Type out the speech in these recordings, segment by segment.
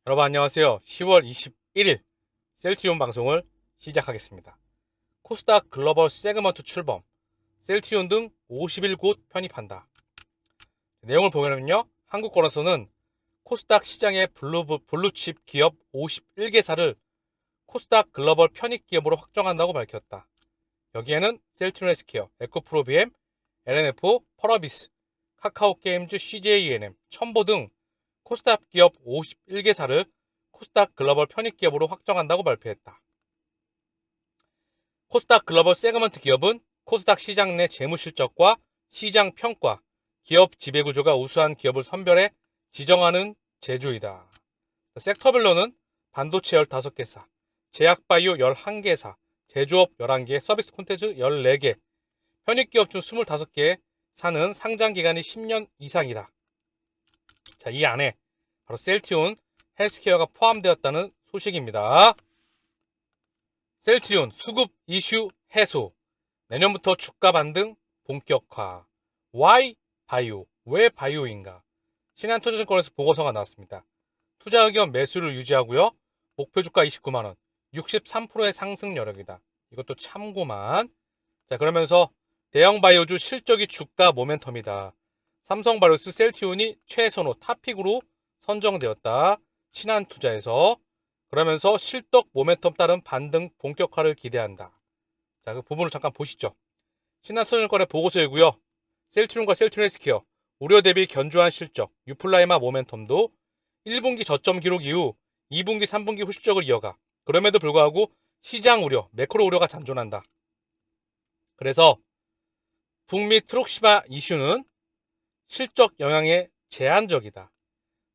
여러분 안녕하세요. 10월 21일 셀트리온 방송을 시작하겠습니다. 코스닥 글로벌 세그먼트 출범, 셀트리온 등 51곳 편입한다. 내용을 보면요, 한국권에서는 코스닥 시장의 블루칩 기업 51개사를 코스닥 글로벌 편입 기업으로 확정한다고 밝혔다. 여기에는 셀트리온 헬스케어, 에코프로비엠, LNF, 펄어비스, 카카오게임즈, CJENM, 첨보 등 코스닥 기업 51개사를 코스닥 글로벌 편입 기업으로 확정한다고 발표했다. 코스닥 글로벌 세그먼트 기업은 코스닥 시장 내 재무 실적과 시장 평가, 기업 지배구조가 우수한 기업을 선별해 지정하는 제조이다. 섹터별로는 반도체 15개사, 제약바이오 11개사, 제조업 11개, 서비스 콘텐츠 14개, 편입기업 중 25개 사는 상장기간이 10년 이상이다. 자, 이 안에 바로 셀트리온 헬스케어가 포함되었다는 소식입니다. 셀트리온 수급 이슈 해소, 내년부터 주가 반등 본격화. Why 바이오? 왜 바이오인가? 신한투자증권에서 보고서가 나왔습니다. 투자 의견 매수를 유지하고요. 목표 주가 29만원, 63%의 상승 여력이다. 이것도 참고만. 자, 그러면서 대형 바이오주 실적이 주가 모멘텀이다. 삼성바이오스 셀트리온이 최선호 탑픽으로 선정되었다. 신한투자에서. 그러면서 실적 모멘텀 따른 반등 본격화를 기대한다. 자, 그 부분을 잠깐 보시죠. 신한투자증권의 보고서이고요. 셀트리온과 셀트리온 헬스케어 우려 대비 견조한 실적, 유플라이마 모멘텀도 1분기 저점 기록 이후 2분기, 3분기 후실적을 이어가. 그럼에도 불구하고 시장 우려, 매크로 우려가 잔존한다. 그래서 북미 트록시마 이슈는 실적 영향에 제한적이다.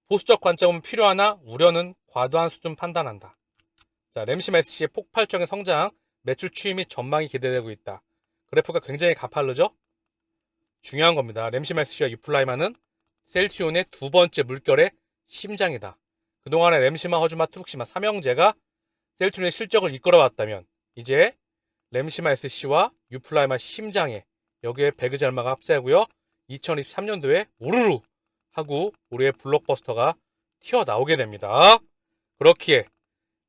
보수적 관점은 필요하나 우려는 과도한 수준 판단한다. 자, 램심 SC의 폭발적인 성장, 매출 추이 및 전망이 기대되고 있다. 그래프가 굉장히 가파르죠? 중요한 겁니다. 램심 SC와 유플라이마는 셀트리온의 두 번째 물결의 심장이다. 그동안의 램시마, 허즈마, 트룩시마 삼형제가 셀트리온의 실적을 이끌어왔다면 이제 램시마 SC와 유플라이마 심장에 여기에 배그잘마가 합세하고요. 2023년도에 우르르 하고 우리의 블록버스터가 튀어나오게 됩니다. 그렇기에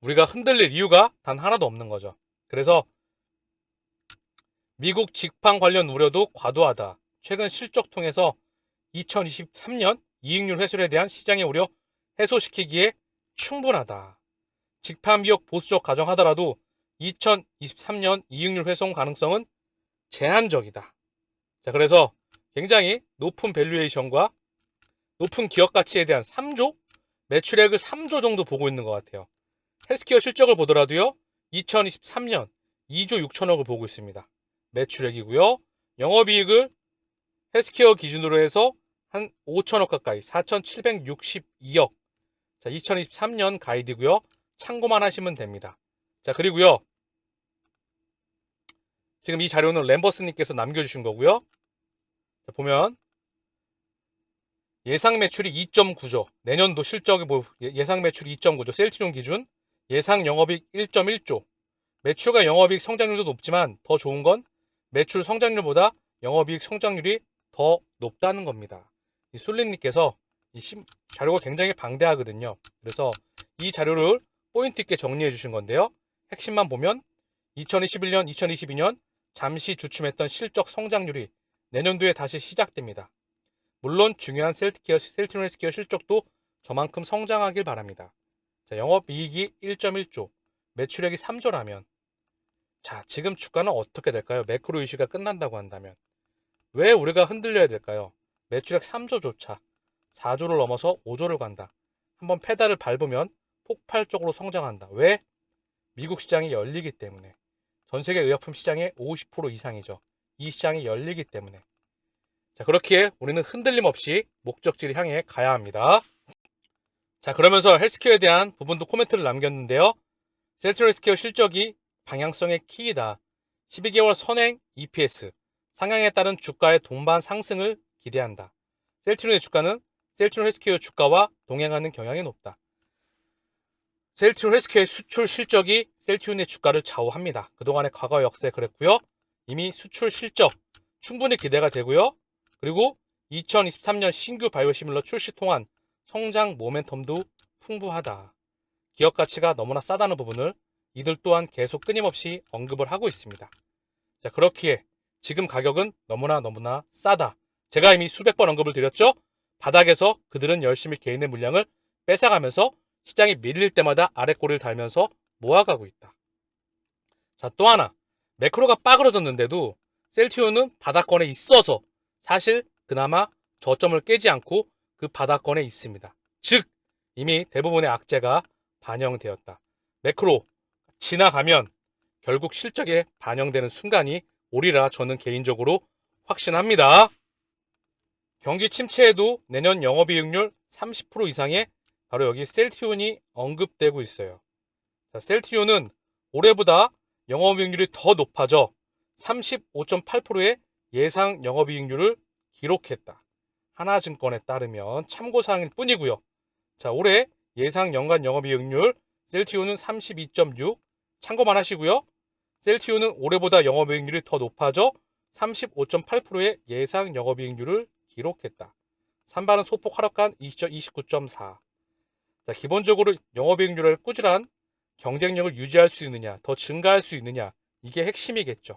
우리가 흔들릴 이유가 단 하나도 없는 거죠. 그래서 미국 직판 관련 우려도 과도하다. 최근 실적 통해서 2023년 이익률 회수에 대한 시장의 우려 해소시키기에 충분하다. 직판 비용 보수적 가정하더라도 2023년 이익률 훼손 가능성은 제한적이다. 자, 그래서 굉장히 높은 밸류에이션과 높은 기업 가치에 대한 3조? 매출액을 3조 정도 보고 있는 것 같아요. 헬스케어 실적을 보더라도요. 2023년 2조 6천억을 보고 있습니다. 매출액이고요. 영업이익을 헬스케어 기준으로 해서 한 5천억 가까이 4,762억. 자, 2023년 가이드고요. 참고만 하시면 됩니다. 자, 그리고요. 지금 이 자료는 램버스님께서 남겨주신 거고요. 자, 보면 예상 매출이 2.9조, 내년도 실적이 예상 매출이 2.9조, 셀트리온 기준 예상 영업이익 1.1조. 매출과 영업이익 성장률도 높지만 더 좋은 건 매출 성장률보다 영업이익 성장률이 더 높다는 겁니다. 이 솔림님께서 이 자료가 굉장히 방대하거든요. 그래서 이 자료를 포인트 있게 정리해 주신 건데요. 핵심만 보면 2021년, 2022년 잠시 주춤했던 실적 성장률이 내년도에 다시 시작됩니다. 물론 중요한 셀트리온 헬스케어 실적도 저만큼 성장하길 바랍니다. 자, 영업이익이 1.1조, 매출액이 3조라면 자, 지금 주가는 어떻게 될까요? 매크로 이슈가 끝난다고 한다면 왜 우리가 흔들려야 될까요? 매출액 3조조차 4조를 넘어서 5조를 간다. 한번 페달을 밟으면 폭발적으로 성장한다. 왜? 미국 시장이 열리기 때문에. 전 세계 의약품 시장의 50% 이상이죠. 이 시장이 열리기 때문에. 자, 그렇기에 우리는 흔들림 없이 목적지를 향해 가야 합니다. 자, 그러면서 헬스케어에 대한 부분도 코멘트를 남겼는데요. 셀트리온 헬스케어 실적이 방향성의 키이다. 12개월 선행 EPS, 상향에 따른 주가의 동반 상승을 기대한다. 셀트리온의 주가는 셀트리온 헬스케어 주가와 동행하는 경향이 높다. 셀트리온 헬스케어의 수출 실적이 셀트리온의 주가를 좌우합니다. 그동안의 과거 역사에 그랬고요. 이미 수출 실적 충분히 기대가 되고요. 그리고 2023년 신규 바이오시밀러 출시 통한 성장 모멘텀도 풍부하다. 기업 가치가 너무나 싸다는 부분을 이들 또한 계속 끊임없이 언급을 하고 있습니다. 자, 그렇기에 지금 가격은 너무나 싸다. 제가 이미 수백 번 언급을 드렸죠? 바닥에서 그들은 열심히 개인의 물량을 뺏어가면서 시장이 밀릴 때마다 아래 꼬리를 달면서 모아가고 있다. 자, 또 하나. 매크로가 빠그러졌는데도 셀티오는 바닥권에 있어서 사실 그나마 저점을 깨지 않고 그 바닥권에 있습니다. 즉, 이미 대부분의 악재가 반영되었다. 매크로 지나가면 결국 실적에 반영되는 순간이 오리라 저는 개인적으로 확신합니다. 경기 침체에도 내년 영업이익률 30% 이상의 바로 여기 셀티온이 언급되고 있어요. 자, 셀티온은 올해보다 영업이익률이 더 높아져 35.8%의 예상 영업이익률을 기록했다. 하나증권에 따르면 참고사항일 뿐이고요. 자, 올해 예상 연간 영업이익률 셀티온은 32.6 참고만 하시고요. 셀티온은 올해보다 영업이익률이 더 높아져 35.8%의 예상 영업이익률을 기록했다. 산발은 소폭 하락한 29.4. 자, 기본적으로 영업이익률을 꾸준한 경쟁력을 유지할 수 있느냐, 더 증가할 수 있느냐, 이게 핵심이겠죠.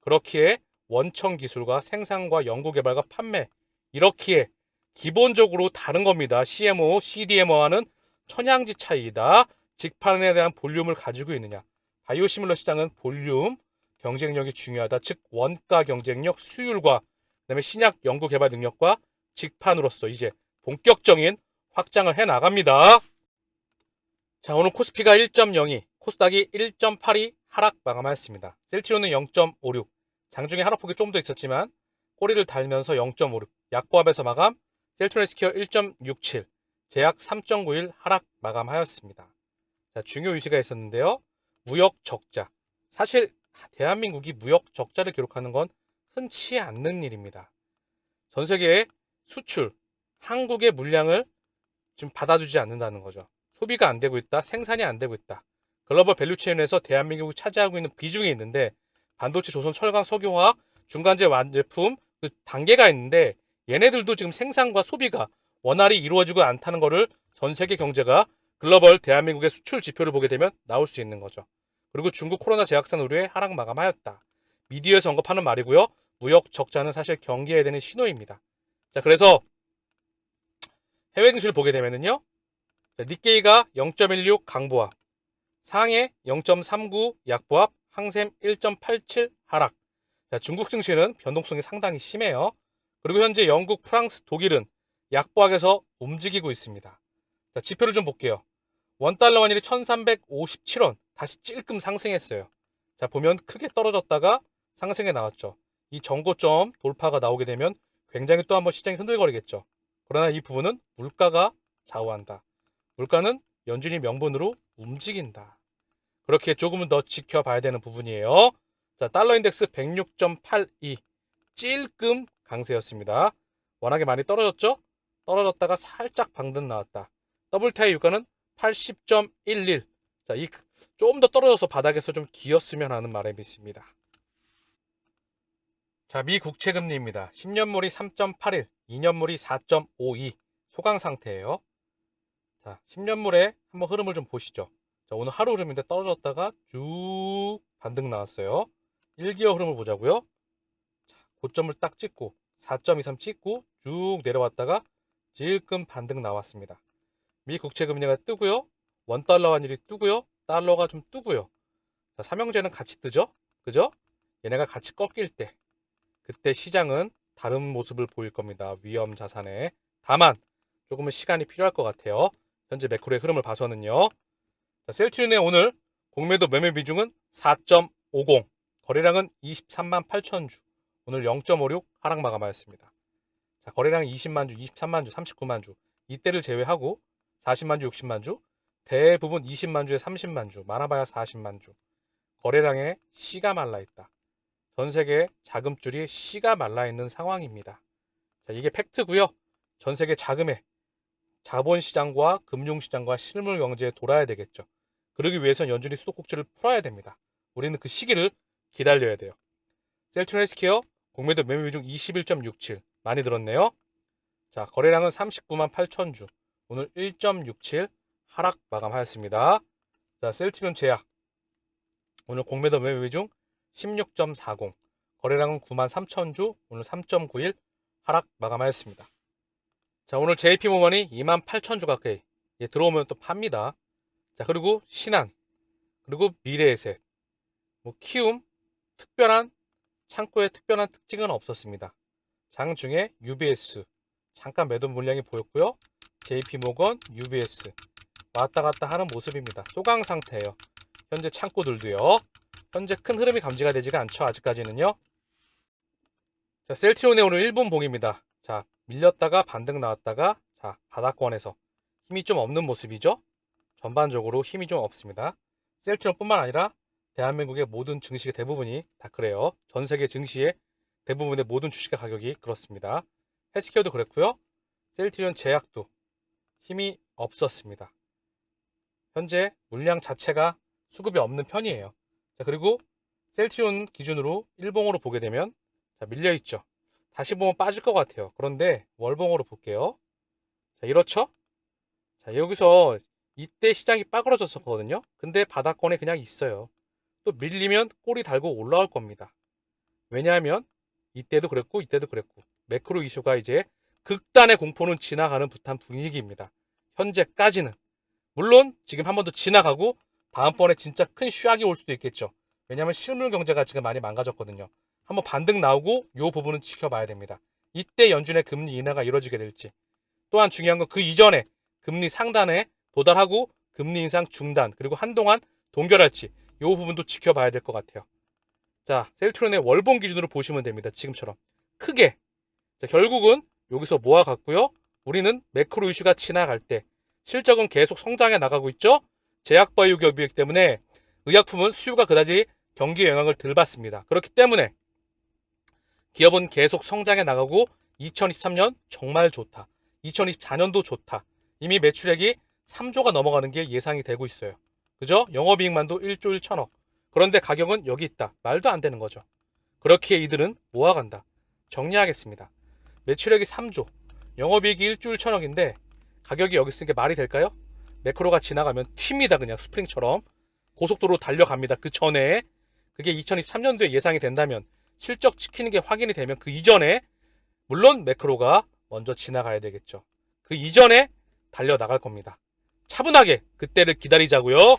그렇기에 원천 기술과 생산과 연구개발과 판매, 이렇기에 기본적으로 다른 겁니다. CMO, CDMO와는 천양지 차이이다. 직판에 대한 볼륨을 가지고 있느냐. 바이오시밀러 시장은 볼륨, 경쟁력이 중요하다. 즉 원가 경쟁력, 수율과 그다음에 신약 연구개발 능력과 직판으로서 이제 본격적인 확장을 해나갑니다. 자, 오늘 코스피가 1.02, 코스닥이 1.82 하락 마감하였습니다. 셀티온은 0.56, 장중에 하락폭이 좀 더 있었지만 꼬리를 달면서 0.56, 약보합에서 마감, 셀트론 헬스케어 1.67, 제약 3.91 하락 마감하였습니다. 자, 중요 이슈가 있었는데요. 무역 적자. 사실 대한민국이 무역 적자를 기록하는 건 흔치 않는 일입니다. 전 세계의 수출, 한국의 물량을 지금 받아주지 않는다는 거죠. 소비가 안 되고 있다, 생산이 안 되고 있다. 글로벌 밸류체인에서 대한민국이 차지하고 있는 비중이 있는데 반도체, 조선, 철강, 석유화학, 중간재 완제품 그 단계가 있는데 얘네들도 지금 생산과 소비가 원활히 이루어지고 않다는 것을 전 세계 경제가 글로벌 대한민국의 수출 지표를 보게 되면 나올 수 있는 거죠. 그리고 중국 코로나 제약산 의료에 하락 마감하였다. 미디어에서 언급하는 말이고요. 무역 적자는 사실 경계해야 되는 신호입니다. 자, 그래서 해외 증시를 보게 되면은요. 니케이가 0.16 강보합, 상해 0.39 약보합, 항셈 1.87 하락. 자, 중국 증시는 변동성이 상당히 심해요. 그리고 현재 영국, 프랑스, 독일은 약보합에서 움직이고 있습니다. 자, 지표를 좀 볼게요. 원달러 환율이 1357원 다시 찔끔 상승했어요. 자, 보면 크게 떨어졌다가 상승해 나왔죠. 이 정고점 돌파가 나오게 되면 굉장히 또 한번 시장이 흔들거리겠죠. 그러나 이 부분은 물가가 좌우한다. 물가는 연준이 명분으로 움직인다. 그렇게 조금은 더 지켜봐야 되는 부분이에요. 자, 달러 인덱스 106.82 찔끔 강세였습니다. 워낙에 많이 떨어졌죠? 떨어졌다가 살짝 방등 나왔다. WTI 유가는 80.11. 자, 이 좀 더 떨어져서 바닥에서 좀 기었으면 하는 바람이 있습니다. 자, 미 국채 금리입니다. 10년물이 3.81, 2년물이 4.52 소강 상태예요. 자, 10년물에 한번 흐름을 좀 보시죠. 자, 오늘 하루 흐름인데 떨어졌다가 쭉 반등 나왔어요. 1개월 흐름을 보자고요. 자, 고점을 딱 찍고 4.23 찍고 쭉 내려왔다가 질끔 반등 나왔습니다. 미 국채 금리가 뜨고요. 원달러 환율이 뜨고요. 달러가 좀 뜨고요. 자, 삼형제는 같이 뜨죠? 그죠? 얘네가 같이 꺾일 때 그때 시장은 다른 모습을 보일 겁니다. 위험 자산에. 다만 조금은 시간이 필요할 것 같아요. 현재 매크로의 흐름을 봐서는요. 자, 셀트리온의 오늘 공매도 매매 비중은 4.50, 거래량은 23만 8천 주, 오늘 0.56 하락 마감하였습니다. 자, 거래량 20만 주, 23만 주, 39만 주, 이때를 제외하고 40만 주, 60만 주, 대부분 20만 주에 30만 주, 많아봐야 40만 주. 거래량에 씨가 말라있다. 전 세계 자금줄이 씨가 말라있는 상황입니다. 자, 이게 팩트고요. 전 세계 자금에 자본시장과 금융시장과 실물경제에 돌아야 되겠죠. 그러기 위해선 연준이 수도꼭지를 풀어야 됩니다. 우리는 그 시기를 기다려야 돼요. 셀트론 헬스케어 공매도 매매 비중 21.67 많이 들었네요. 자, 거래량은 39만 8천 주, 오늘 1.67 하락 마감하였습니다. 자, 셀트리온 제약 오늘 공매도 매매 중 16.40, 거래량은 93,000주, 오늘 3.91 하락 마감하였습니다. 자, 오늘 JP모건이 28,000주 가까이 들어오면 또 팝니다. 자, 그리고 신한, 그리고 미래에셋, 키움, 특별한 창고에 특별한 특징은 없었습니다. 장중에 UBS 잠깐 매도 물량이 보였고요. JP모건, UBS 왔다 갔다 하는 모습입니다. 소강 상태예요. 현재 창고들도요. 현재 큰 흐름이 감지가 되지가 않죠. 아직까지는요. 자, 셀트리온의 오늘 1분 봉입니다. 자, 밀렸다가 반등 나왔다가 자, 바닥권에서 힘이 좀 없는 모습이죠. 전반적으로 힘이 좀 없습니다. 셀트리온뿐만 아니라 대한민국의 모든 증시의 대부분이 다 그래요. 전 세계 증시의 대부분의 모든 주식의 가격이 그렇습니다. 헬스케어도 그랬고요. 셀트리온 제약도 힘이 없었습니다. 현재 물량 자체가 수급이 없는 편이에요. 자, 그리고 셀트리온 기준으로 일봉으로 보게 되면 자, 밀려있죠. 다시 보면 빠질 것 같아요. 그런데 월봉으로 볼게요. 자, 이렇죠? 자, 여기서 이때 시장이 빠그러졌었거든요. 근데 바닥권에 그냥 있어요. 또 밀리면 꼬리 달고 올라올 겁니다. 왜냐하면 이때도 그랬고 이때도 그랬고 매크로 이슈가 이제 극단의 공포는 지나가는 듯한 분위기입니다. 현재까지는. 물론 지금 한 번 더 지나가고 다음번에 진짜 큰 슈악이 올 수도 있겠죠. 왜냐하면 실물 경제가 지금 많이 망가졌거든요. 한번 반등 나오고 이 부분은 지켜봐야 됩니다. 이때 연준의 금리 인하가 이루어지게 될지. 또한 중요한 건 그 이전에 금리 상단에 도달하고 금리 인상 중단 그리고 한동안 동결할지 이 부분도 지켜봐야 될 것 같아요. 자, 셀트리온의 월봉 기준으로 보시면 됩니다. 지금처럼 크게. 자, 결국은 여기서 모아갔고요. 우리는 매크로 이슈가 지나갈 때 실적은 계속 성장해 나가고 있죠. 제약바이오 기업이기 때문에 의약품은 수요가 그다지 경기에 영향을 덜 받습니다. 그렇기 때문에 기업은 계속 성장해 나가고 2023년 정말 좋다. 2024년도 좋다. 이미 매출액이 3조가 넘어가는 게 예상이 되고 있어요. 그죠? 영업이익만도 1조 1천억. 그런데 가격은 여기 있다. 말도 안 되는 거죠. 그렇기에 이들은 모아간다. 정리하겠습니다. 매출액이 3조, 영업이익이 1조 1천억인데 가격이 여기 있으니까 말이 될까요? 매크로가 지나가면 튑니다. 그냥 스프링처럼. 고속도로 달려갑니다. 그 전에 그게 2023년도에 예상이 된다면 실적 지키는 게 확인이 되면 그 이전에 물론 매크로가 먼저 지나가야 되겠죠. 그 이전에 달려나갈 겁니다. 차분하게 그때를 기다리자고요.